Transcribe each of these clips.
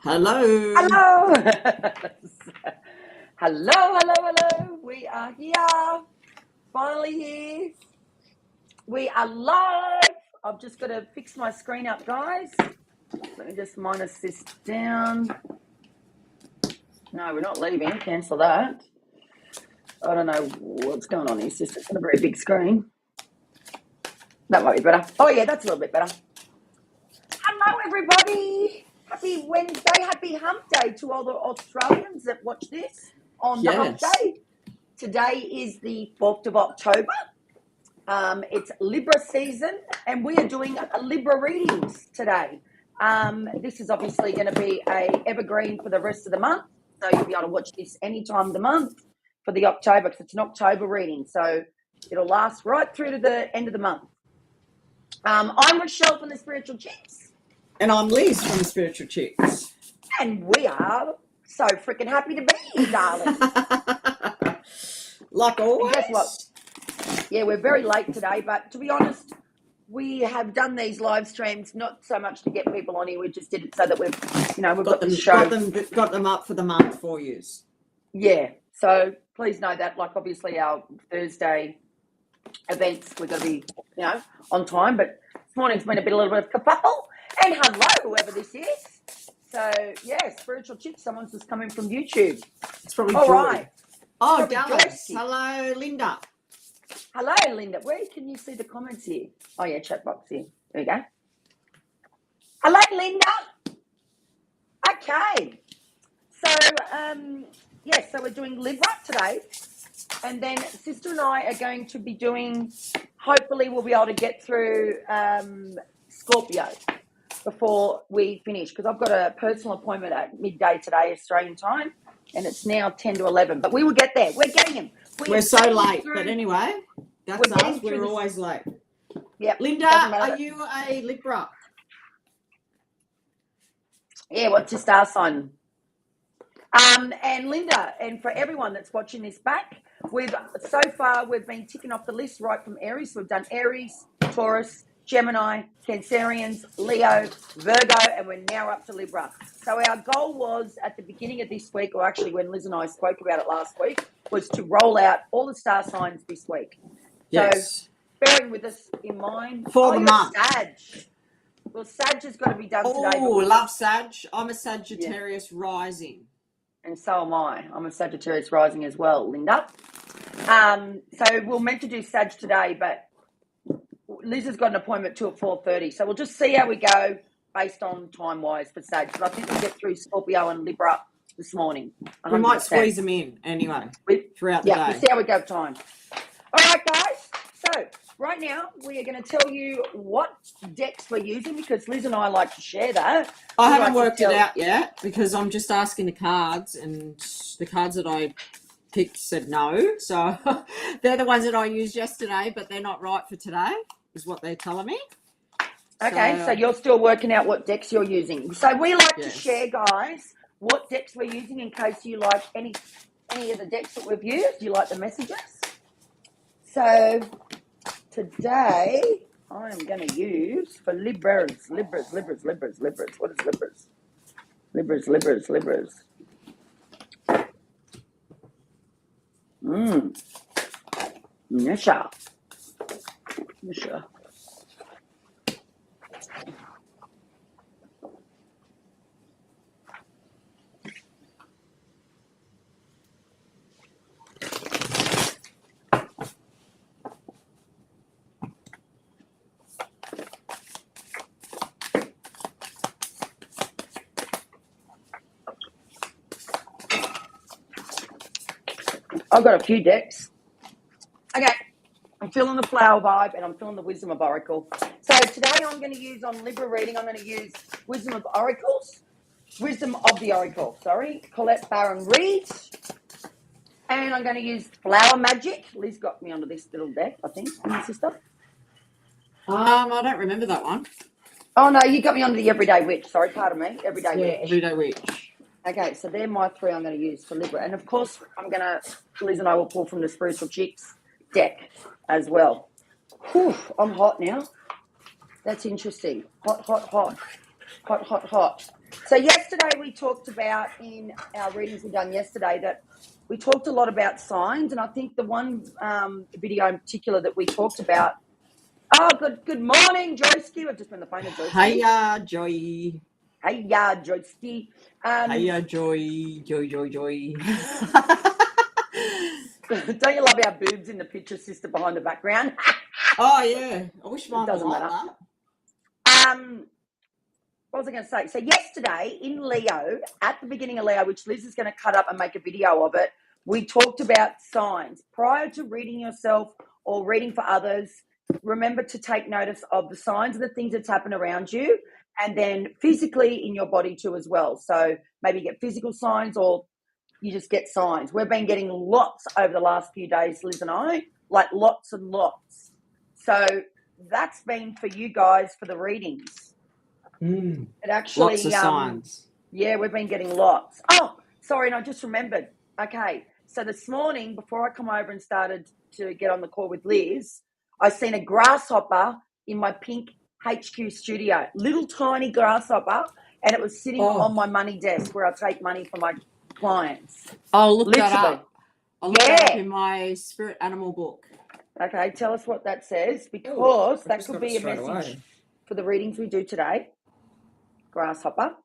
Hello. Hello. hello. We are here. Finally here. We are live. I've just got to fix my screen up, guys. Let me just minus this down. No, we're not leaving. Cancel that. I don't know what's going on here. It's just it's not a very big screen. That might be better. Oh, yeah, that's a little bit better. Hello, everybody. Happy Wednesday. Happy hump day to all the Australians that watch this on the hump day. Today is the 4th of October. It's Libra season, and we are doing a Libra readings today. This is obviously going to be a evergreen for the rest of the month, so you'll be able to watch this any time of the month for the October, because it's an October reading, so it'll last right through to the end of the month. I'm Rochelle from the Spiritual Chicks. And I'm Liz from the Spiritual Chicks. And we are so freaking happy to be here, darling. Like always. And guess what? Yeah, we're very late today, but to be honest, we have done these live streams not so much to get people on here. We just did it so that we've got the show. Got them up for the month for you. Yeah. So please know that, like, obviously our Thursday events, we're going to be, on time. But this morning's been a little bit of kerfuffle. And hello, whoever this is. So, yeah, Spiritual Chicks. Someone's just coming from YouTube. It's probably all Joy. Right. Oh, Dallas. Hello, Linda. Hello, Linda. Where can you see the comments here? Oh, yeah, chat box here. There we go. Hello, Linda. Okay. So, so we're doing Libra today. And then Sister and I are going to be doing, hopefully we'll be able to get through Scorpio before we finish, because I've got a personal appointment at midday today, Australian time, and it's now 10 to 11. But we will get there. We're getting them. We're so late. But anyway, that's us. We're always late. Yeah. Linda, are you a Libra? Yeah, what's your star sign? And Linda, and for everyone that's watching this back, we've been ticking off the list right from Aries. We've done Aries, Taurus, Gemini, Cancerians, Leo, Virgo, and we're now up to Libra. So our goal was at the beginning of this week, or actually when Liz and I spoke about it last week, was to roll out all the star signs this week. Yes. So bearing with us in mind. For the month. Sag. Well, Sag has got to be done today. Oh, love Sag. I'm a Sagittarius rising. And so am I. I'm a Sagittarius rising as well, Linda. So we're meant to do Sag today, but Liz has got an appointment at 4:30. So we'll just see how we go based on time-wise for Sag. But I think we'll get through Scorpio and Libra this morning. 100%. We might squeeze them in anyway throughout the day. We'll see how we go with time. All right, guys. So right now we are going to tell you what decks we're using, because Liz and I like to share that. I haven't worked it out yet, because I'm just asking the cards, and the cards that I picked said no. So they're the ones that I used yesterday, but they're not right for today, is what they're telling me. Okay, so you're still working out what decks you're using. So we like to share, guys, what decks we're using in case you like any of the decks that we've used. You like the messages. So today I'm going to use for Libras. What is Libras? Libras. Nisha. I've got a few decks. Okay, I'm feeling the flower vibe, and I'm feeling the wisdom of Oracle. So today I'm going to use, on Libra reading, I'm going to use Wisdom of the Oracle, Colette Baron Reed. And I'm going to use Flower Magic. Liz got me onto this little deck, I think, my sister. I don't remember that one. Oh, no, you got me onto the Everyday Witch. Sorry, pardon me. Everyday Witch. Everyday Witch. Okay, so they're my three I'm going to use for Libra. And, of course, Liz and I will pull from the Spiritual Chicks deck as well. Whew, I'm hot now. That's interesting. Hot. So yesterday we talked about, in our readings we done yesterday, that we talked a lot about signs, and I think the one video in particular that we talked about. Oh, good morning, Joyski. I've just been on the phone to Joyski. Hiya, Joy. Hiya, Joyski. Hiya, Joy. Joy. Don't you love our boobs in the picture, sister, behind the background? Oh, yeah. I wish mine was doesn't like matter. that. What was I going to say? So yesterday in Leo, at the beginning of Leo, which Liz is going to cut up and make a video of it, we talked about signs. Prior to reading yourself or reading for others, remember to take notice of the signs of the things that's happened around you, and then physically in your body too as well. So maybe you get physical signs, or you just get signs. We've been getting lots over the last few days, Liz and I, like lots and lots. So that's been for you guys for the readings. It actually, Lots of signs. Yeah, we've been getting lots. Oh, sorry, and I just remembered. Okay, so this morning, before I come over and started to get on the call with Liz, I seen a grasshopper in my pink HQ studio, little tiny grasshopper, and it was sitting on my money desk where I take money from my clients. I'll look that Literally. up. I'll look that up in my spirit animal book. Okay, tell us what that says, because that could be a message away for the readings we do today. Grasshopper.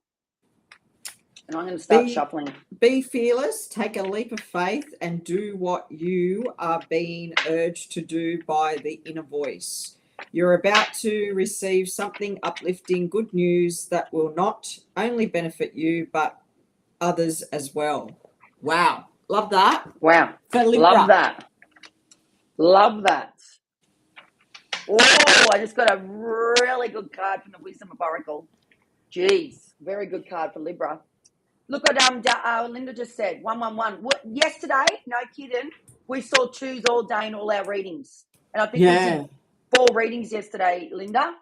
And I'm going to start shuffling. Be fearless, take a leap of faith, and do what you are being urged to do by the inner voice. You're about to receive something uplifting, good news that will not only benefit you, but others as well. Wow. Love that. Wow. For Libra. Love that. Love that. Oh, I just got a really good card from the Wisdom of Oracle. Jeez, very good card for Libra. Look what Linda just said, 111. Yesterday, no kidding, we saw 2s all day in all our readings. And I think we did 4 readings yesterday, Linda.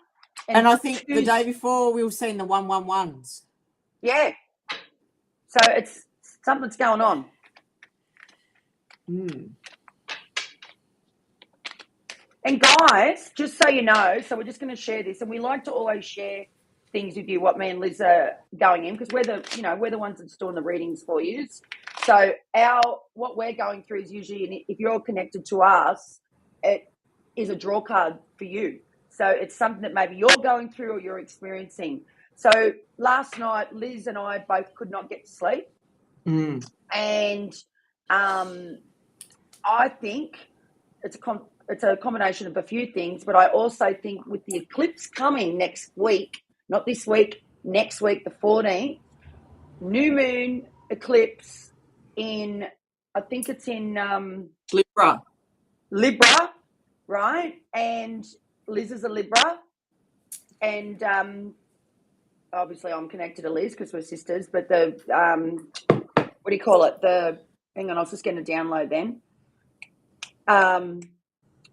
And I think the day before we were seeing the 111s. Yeah. So it's something's going on. And guys, just so you know, so we're just going to share this, and we like to always share things with you, what me and Liz are going in, because we're the ones that's doing the readings for you. So what we're going through is usually, if you're connected to us, it is a draw card for you. So it's something that maybe you're going through or you're experiencing. So last night, Liz and I both could not get to sleep. And I think it's a combination of a few things, but I also think with the eclipse coming next week, not this week, next week, the 14th, new moon eclipse in, I think it's in Libra, right? And Liz is a Libra. And obviously I'm connected to Liz because we're sisters, but the, what do you call it? Hang on, I was just getting a download then.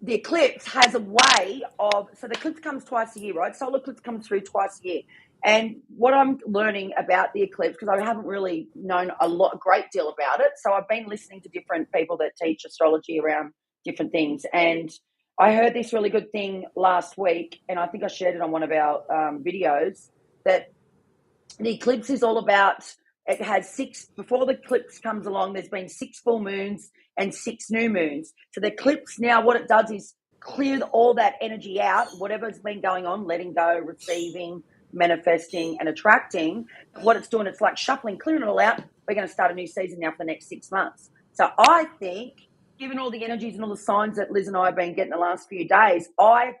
The eclipse has a way of, so the eclipse comes twice a year, right? Solar eclipse comes through twice a year. And what I'm learning about the eclipse, because I haven't really known a great deal about it, so I've been listening to different people that teach astrology around different things. And I heard this really good thing last week, and I think I shared it on one of our videos, that the eclipse is all about, it has 6, before the eclipse comes along, there's been 6 full moons and 6 new moons. So the eclipse now, what it does is clear all that energy out, whatever's been going on, letting go, receiving, manifesting, and attracting. What it's doing, it's like shuffling, clearing it all out. We're going to start a new season now for the next 6 months. So I think, given all the energies and all the signs that Liz and I have been getting the last few days, I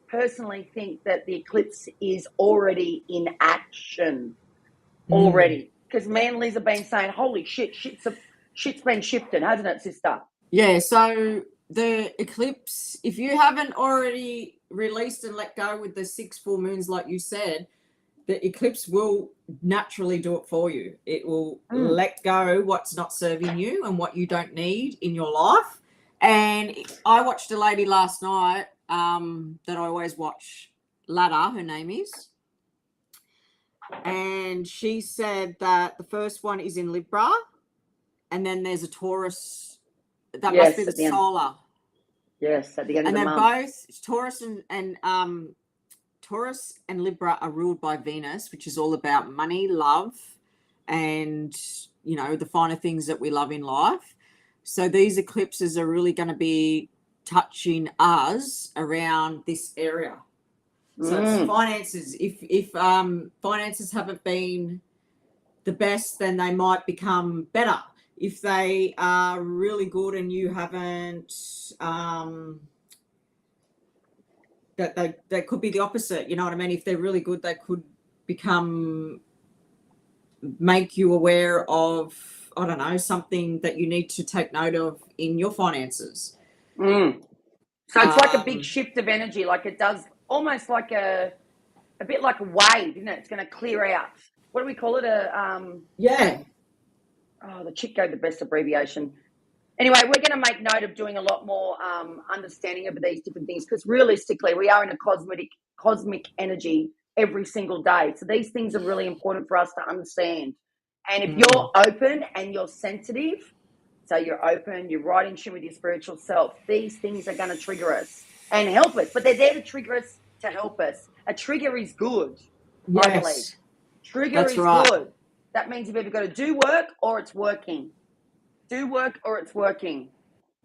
personally think that the eclipse is already in action. Already. Because me and Liz have been saying, holy shit, shit's been shifted, hasn't it, sister? Yeah, so the eclipse, if you haven't already released and let go with the 6 full moons, like you said, the eclipse will naturally do it for you. It will let go what's not serving you and what you don't need in your life. And I watched a lady last night that I always watch, Lada, her name is. And she said that the first one is in Libra, and then there's a Taurus. That must be the solar. Yes, at the end of the month. And they're both Taurus and Libra are ruled by Venus, which is all about money, love, and, you know, the finer things that we love in life. So these eclipses are really going to be touching us around this area. So it's finances. If finances haven't been the best, then they might become better. If they are really good and you haven't, that could be the opposite. You know what I mean? If they're really good, they could make you aware of, I don't know, something that you need to take note of in your finances. So it's like a big shift of energy. Like it does almost like a bit like a wave, isn't it? It's going to clear out. What do we call it? Yeah. Oh, the chick gave the best abbreviation. Anyway, we're going to make note of doing a lot more understanding of these different things, because realistically, we are in a cosmic energy every single day. So these things are really important for us to understand. And if you're open and you're sensitive, so you're open, you're right in tune with your spiritual self, these things are going to trigger us and help us. But they're there to trigger us, to help us. A trigger is good, Yes. I believe. Trigger is good. That means you've either got to do work or it's working. Do work or it's working.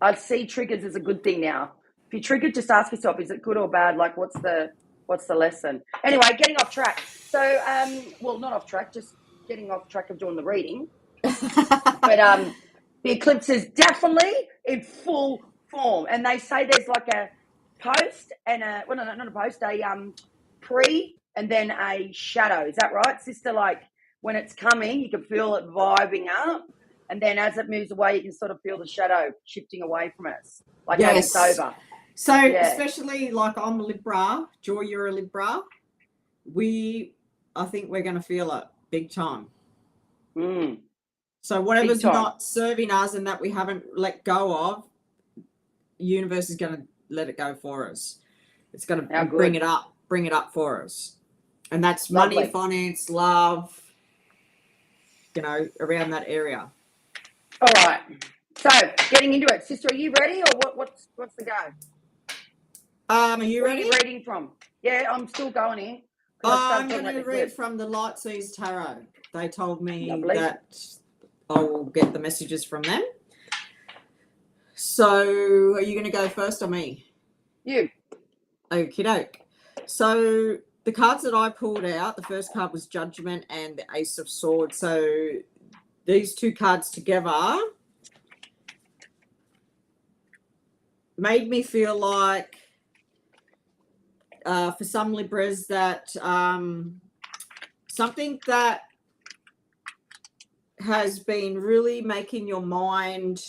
I see triggers as a good thing now. If you trigger, just ask yourself, is it good or bad? Like, what's the lesson? Anyway, getting off track. So, well, not off track, just getting off track of doing the reading. But the eclipse is definitely in full form. And they say there's like a post and well, no, not a post, a pre and then a shadow. Is that right, sister? Like when it's coming, you can feel it vibing up. And then as it moves away, you can sort of feel the shadow shifting away from us. Like as it's over. So especially like I'm a Libra, Joy, you're a Libra. I think we're going to feel it big time. So whatever's not serving us and that we haven't let go of, the universe is going to let it go for us. It's going to bring it up for us. And that's money, finance, love, you know, around that area. All right. So getting into it. Sister, are you ready or what's the go? Are you ready? Where are you reading from? Yeah, I'm still going here. I'm going to read from the Light Seas Tarot. They told me that I will get the messages from them. So are you going to go first or me? You. Okie doke. So the cards that I pulled out, the first card was Judgment and the Ace of Swords. So these two cards together made me feel like for some Libras that something that has been really making your mind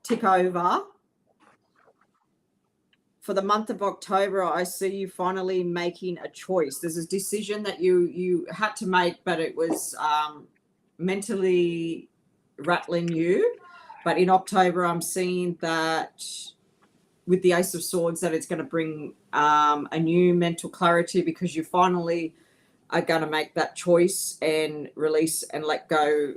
tick over. For the month of October, I see you finally making a choice. There's a decision that you had to make, but it was mentally rattling you. But in October, I'm seeing that with the Ace of Swords that it's going to bring a new mental clarity, because you finally are going to make that choice and release and let go.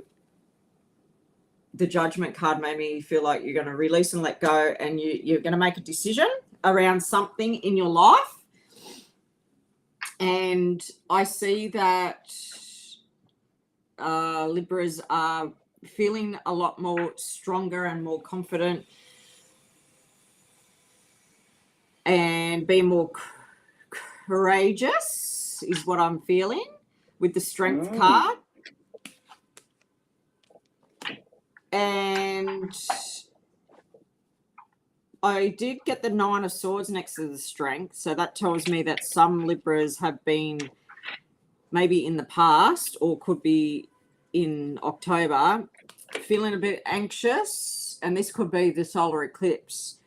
The Judgment card made me feel like you're going to release and let go, and you're going to make a decision around something in your life. And I see that Libras are feeling a lot more stronger and more confident and being more courageous is what I'm feeling with the Strength card. And I did get the Nine of Swords next to the Strength. So that tells me that some Libras have been maybe in the past or could be in October feeling a bit anxious. And this could be the solar eclipse.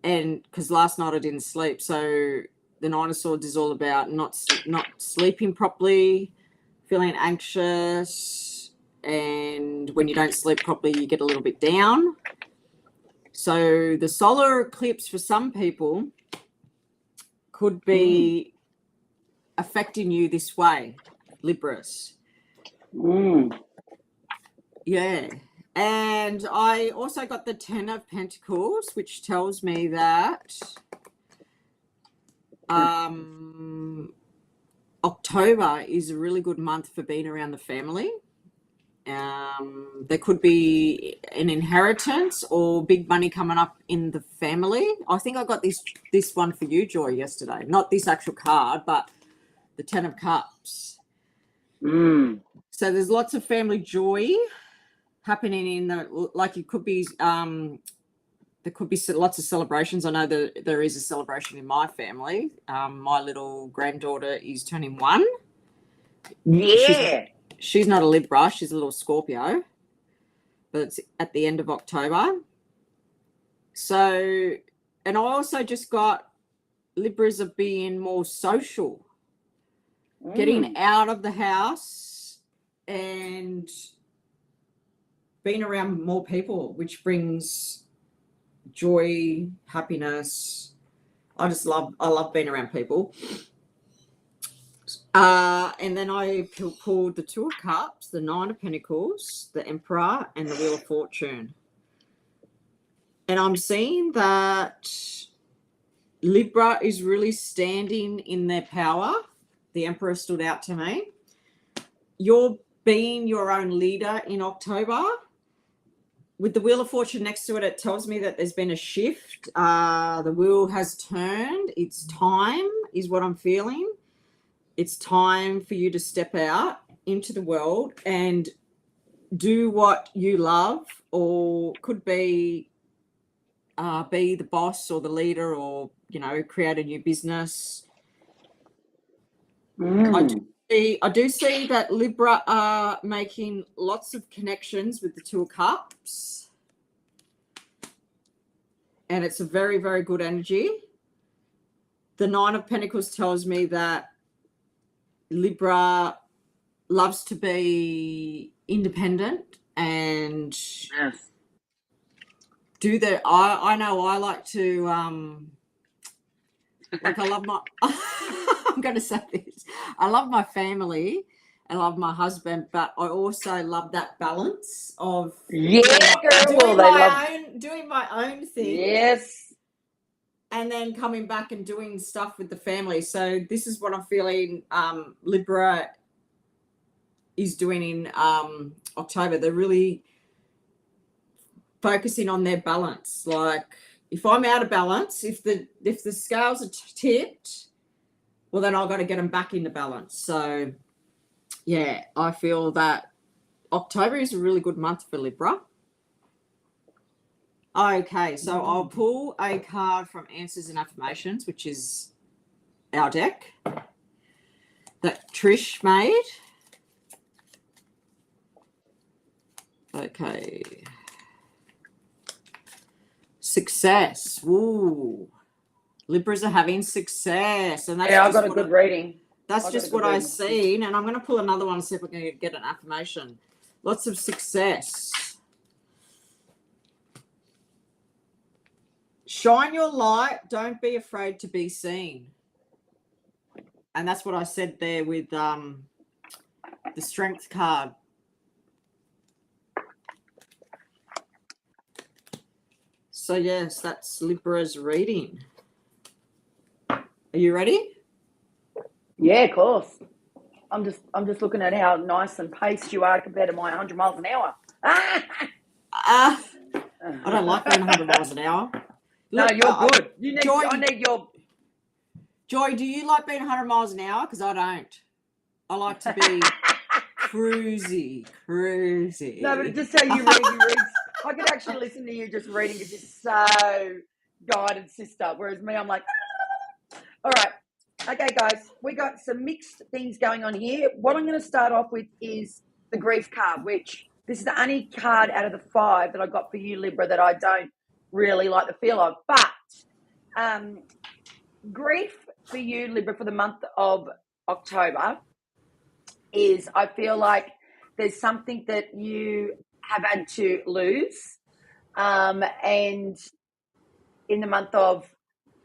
And because last night I didn't sleep. So the Nine of Swords is all about not sleeping properly, feeling anxious. And when you don't sleep properly, you get a little bit down. So the solar eclipse for some people could be affecting you this way, Libras. Yeah. And I also got the Ten of Pentacles, which tells me that October is a really good month for being around the family. There could be an inheritance or big money coming up in the family. I think I got this one for you, Joy, yesterday. Not this actual card, but the Ten of Cups. Mm. So there's lots of family joy happening in the, like it could be, there could be lots of celebrations. I know that there is a celebration in my family. My little granddaughter is turning 1. Yeah. She's not a Libra, she's a little Scorpio, but it's at the end of October. So, and I also just got Libras of being more social, getting out of the house and being around more people, which brings joy, happiness. I love being around people. And then I pulled the Two of Cups, the Nine of Pentacles, the Emperor, and the Wheel of Fortune. And I'm seeing that Libra is really standing in their power. The Emperor stood out to me. You're being your own leader in October. With the Wheel of Fortune next to it, it tells me that there's been a shift. The wheel has turned. It's time, is what I'm feeling. It's time for you to step out into the world and do what you love, or could be the boss or the leader, or, you know, create a new business. I do see that Libra are making lots of connections with the Two of Cups. And it's a very, very good energy. The Nine of Pentacles tells me that Libra loves to be independent and do the, I know I like to, like I love my, I'm going to say this, I love my family, I love my husband, but I also love that balance of doing my own thing. Yes. And then coming back and doing stuff with the family. So this is what I'm feeling Libra is doing in October. They're really focusing on their balance. Like, if I'm out of balance, if the scales are tipped, well, then I've got to get them back into balance. So, yeah, I feel that October is a really good month for Libra. Okay, so I'll pull a card from Answers and Affirmations, which is our deck that Trish made. Okay. Success. Ooh. Libras are having success. And that's I've got a good reading. That's just what I've seen. And I'm going to pull another one and see if we can get an affirmation. Lots of success. Shine your light. Don't be afraid to be seen. And that's what I said there with the Strength card. So, yes, that's Libra's reading. Are you ready? Yeah, of course. I'm just looking at how nice and paced you are compared to my 100 miles an hour. I don't like being 100 miles an hour. Look, no, you're good. I need your... Joy, do you like being 100 miles an hour? Because I don't. I like to be cruisy. No, but just so you read. I could actually listen to you just reading because you're so guided, sister. Whereas me, I'm like, all right. Okay, guys, we got some mixed things going on here. What I'm going to start off with is the grief card, which this is the only card out of the 5 that I got for you, Libra, that I don't really like the feel of. But grief for you, Libra, for the month of October is, I feel like there's something that you have had to lose. And in the month of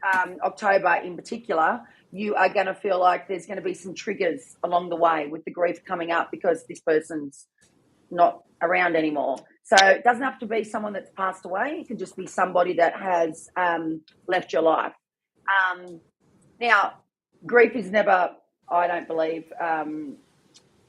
October in particular, you are going to feel like there's going to be some triggers along the way with the grief coming up because this person's not around anymore. So it doesn't have to be someone that's passed away. It can just be somebody that has left your life. Now, grief is never, I don't believe,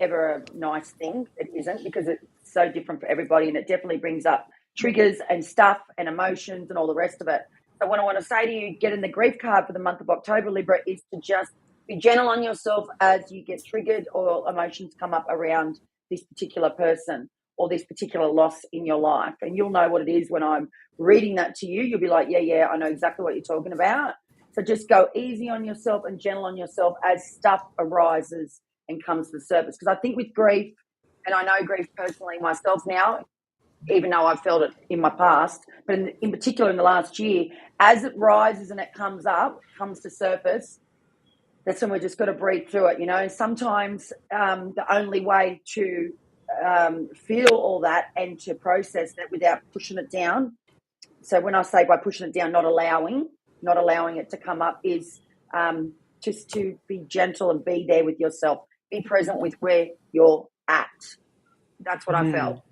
ever a nice thing. It isn't, because it's so different for everybody, and it definitely brings up triggers and stuff and emotions and all the rest of it. So what I want to say to you, getting the grief card for the month of October, Libra, is to just be gentle on yourself as you get triggered or emotions come up around this particular person or this particular loss in your life. And you'll know what it is when I'm reading that to you. You'll be like, yeah, I know exactly what you're talking about. So just go easy on yourself and gentle on yourself as stuff arises and comes to the surface. Because I think with grief, and I know grief personally myself now, even though I've felt it in my past, but in particular in the last year, as it rises and it comes up, comes to surface, that's when we're just got to breathe through it, you know. Sometimes the only way to feel all that and to process it without pushing it down. So when I say by pushing it down, not allowing it to come up, is just to be gentle and be there with yourself. Be present with where you're at. That's what I felt.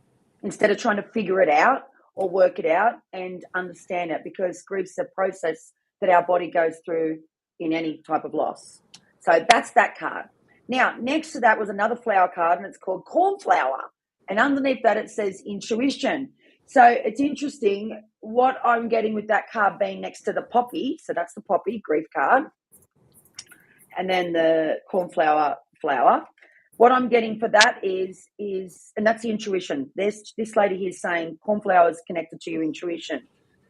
Instead of trying to figure it out or work it out and understand it, because grief's a process that our body goes through in any type of loss. So that's that card. Now, next to that was another flower card, and it's called Cornflower. And underneath that, it says intuition. So it's interesting what I'm getting with that card being next to the poppy. So that's the poppy grief card. And then the cornflower flower. What I'm getting for that is, and that's the intuition. This lady here is saying cornflower is connected to your intuition.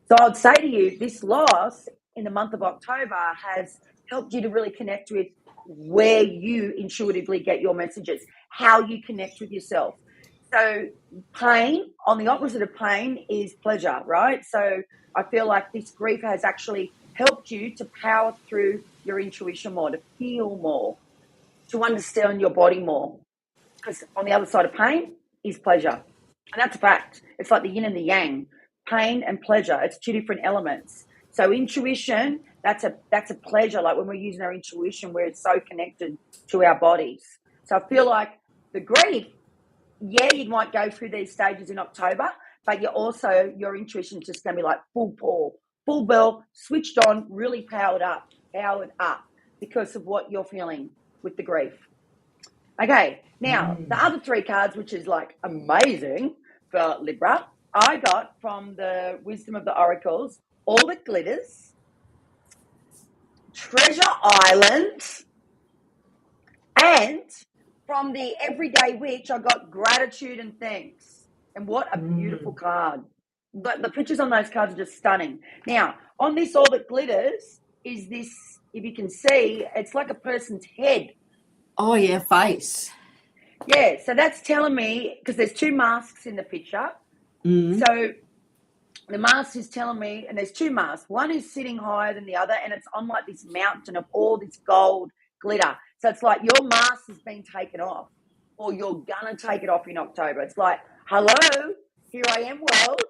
So I'd say to you, this loss in the month of October has helped you to really connect with where you intuitively get your messages, how you connect with yourself. So pain, on the opposite of pain, is pleasure, right? So I feel like this grief has actually helped you to power through your intuition more, to feel more, to understand your body more. Because on the other side of pain is pleasure. And that's a fact. It's like the yin and the yang. Pain and pleasure, it's two different elements. So intuition, that's a pleasure. Like when we're using our intuition, we're so connected to our bodies. So I feel like the grief, yeah, you might go through these stages in October, but your intuition's just going to be like full ball, full bell, switched on, really powered up because of what you're feeling with the grief. Okay, now the other three cards, which is like amazing for Libra, I got from the Wisdom of the Oracles, All That Glitters, Treasure Island, and from the Everyday Witch, I got Gratitude and Thanks. And what a beautiful card. But the pictures on those cards are just stunning. Now, on this All That Glitters is this, if you can see, it's like a person's head. Oh, yeah, face. Yeah, so that's telling me, because there's two masks in the picture. So the mask is telling me, and there's two masks. One is sitting higher than the other, and it's on like this mountain of all this gold glitter. So it's like your mask has been taken off, or you're going to take it off in October. It's like, hello, here I am, world.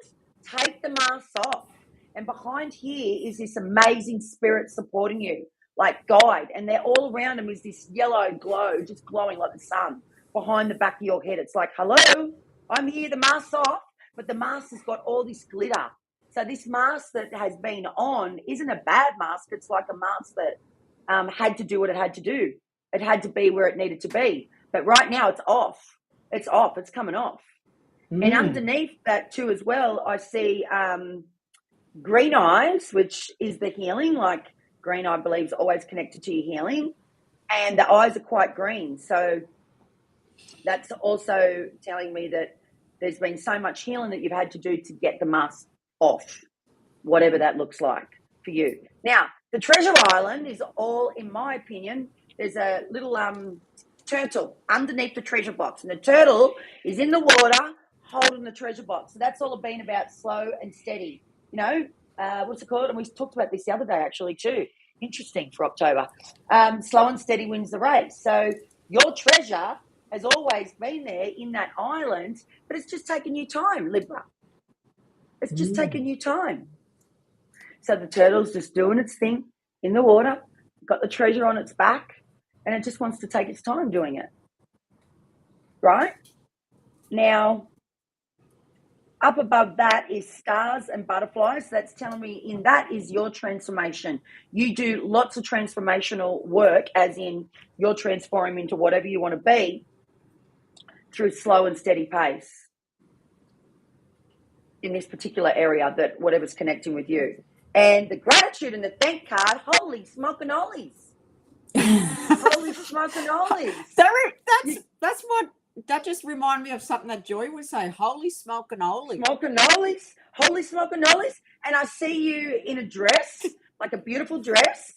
Take the mask off. And behind here is this amazing spirit supporting you, like guide. And they're all around them is this yellow glow, just glowing like the sun behind the back of your head. It's like, hello, I'm here, the mask's off, but the mask has got all this glitter. So this mask that has been on isn't a bad mask. It's like a mask that had to do what it had to do. It had to be where it needed to be. But right now it's off. It's off. It's coming off. And underneath that too as well, I see green eyes, which is the healing. Like green, I believe, is always connected to your healing. And the eyes are quite green. So that's also telling me that there's been so much healing that you've had to do to get the mask off, whatever that looks like for you. Now, the Treasure Island is all, in my opinion, there's a little turtle underneath the treasure box. And the turtle is in the water holding the treasure box. So that's all been about slow and steady. You know, what's it called? And we talked about this the other day, actually, too. Interesting for October. Slow and steady wins the race. So your treasure has always been there in that island, but it's just taken you time, Libra. It's just taken you time. So the turtle's just doing its thing in the water, got the treasure on its back, and it just wants to take its time doing it. Right? Now, up above that is stars and butterflies. So that's telling me in that is your transformation. You do lots of transformational work, as in you're transforming into whatever you want to be. through slow and steady pace in this particular area, that whatever's connecting with you. And the gratitude and the thank card, holy smoke and ollies. Holy smoke and ollies. That's what, that just reminded me of something that Joy would say, holy smoke and ollies. Smoke and ollies. Holy smoke and ollies. And I see you in a dress, like a beautiful dress.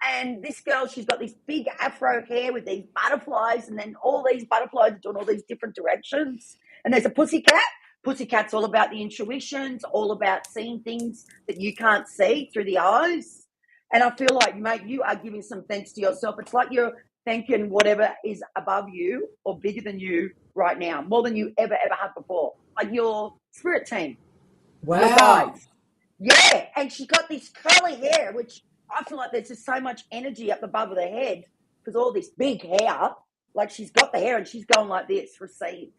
And this girl, she's got this big afro hair with these butterflies, and then all these butterflies are doing all these different directions. And there's a pussycat. Pussycat's all about the intuitions, all about seeing things that you can't see through the eyes. And I feel like, mate, you are giving some thanks to yourself. It's like you're thanking whatever is above you or bigger than you right now, more than you ever have before. Like your spirit team. Wow. Your guides. Yeah. And she's got this curly hair, which I feel like there's just so much energy up above the head because all this big hair, like she's got the hair and she's going like this, receive,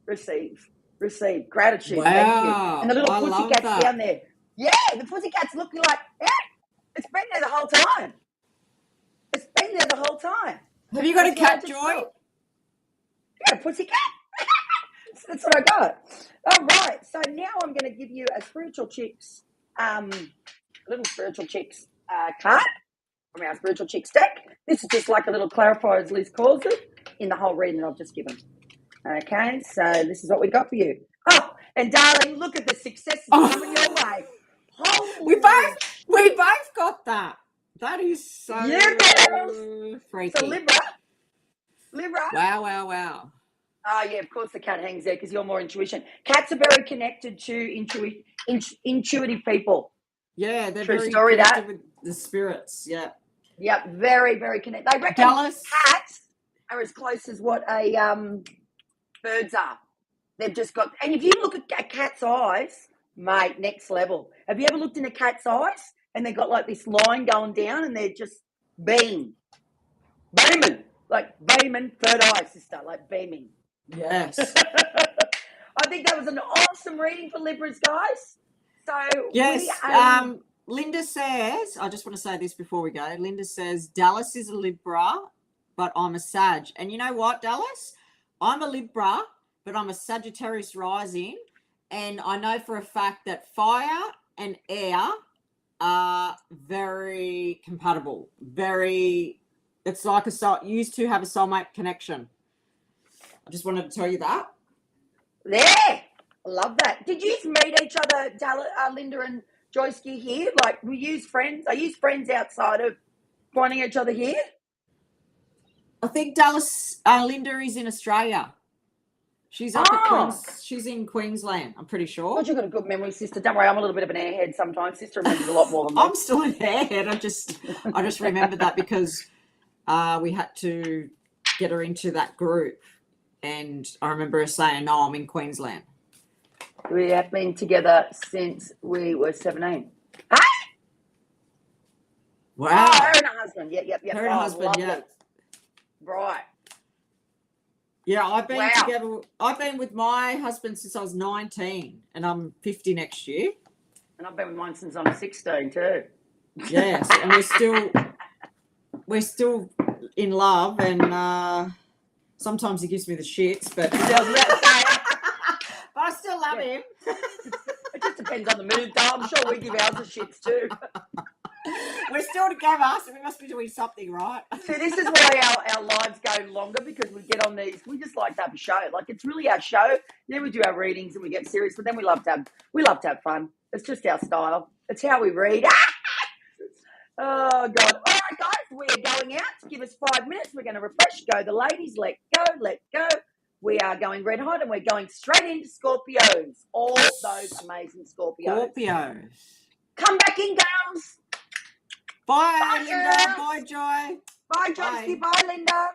receive, receive, gratitude, thank you. And the little pussycats down there. Yeah, the pussycats looking like, yeah, it's been there the whole time. It's been there the whole time. Have you got a cat, Joy? Yeah, a pussycat. That's what I got. All right, so now I'm going to give you a spiritual chicks, little spiritual chicks card from our spiritual chicks deck. This is just like a little clarifier, as Liz calls it, in the whole reading that I've just given. Okay, so this is what we got for you. Oh, and darling, look at the successes coming your way. We both got that. That is so freaky. So Libra. Wow. Oh, yeah, of course the cat hangs there because you're more intuition. Cats are very connected to intuitive people. Yeah, they're True very story, connected with the spirits. Yeah. Yep, very, very connected. They reckon cats are as close as what a birds are. They've just got, and if you look at a cat's eyes, mate, next level. Have you ever looked in a cat's eyes and they've got like this line going down and they're just beaming, like beaming, third eye, sister, like beaming. Yes. I think that was an awesome reading for Libras, guys. So yes, Linda says, I just want to say this before we go. Linda says, Dallas is a Libra, but I'm a Sag. And you know what, Dallas? I'm a Libra, but I'm a Sagittarius rising. And I know for a fact that fire and air are very compatible. It's like used to have a soulmate connection. I just wanted to tell you that. Yeah, I love that. Did you meet each other, Linda and Joyski here? Like, we use friends. I use friends outside of finding each other here. I think Linda is in Australia. She's up at Queens. She's in Queensland, I'm pretty sure. God, you've got a good memory, sister. Don't worry, I'm a little bit of an airhead sometimes. Sister remembers a lot more than me. I'm still an airhead. I just remembered that because we had to get her into that group. And I remember her saying, no, I'm in Queensland. We have been together since we were 17. Hey! Wow. Oh, her and her husband. Yep. Her and her husband, lovely. Yeah. Right. Yeah, I've been together. I've been with my husband since I was 19, and I'm 50 next year. And I've been with mine since I'm 16 too. Yes, and we're still in love, and sometimes he gives me the shits, but I still love him. It just depends on the mood, though. I'm sure we give ours the shits too. We're still together, so we must be doing something right. See, this is why our lives go longer, because we get on these. We just like to have a show. Like, it's really our show. Yeah, we do our readings and we get serious, but then we love to have fun. It's just our style. It's how we read. Oh God! All right, guys, we are going out. Give us 5 minutes. We're going to refresh. Go the ladies. Let go. We are going red hot, and we're going straight into Scorpios. All those amazing Scorpios. Come back in, girls. Bye, Linda. Bye, Joy. Bye, Joyce. Bye, Linda.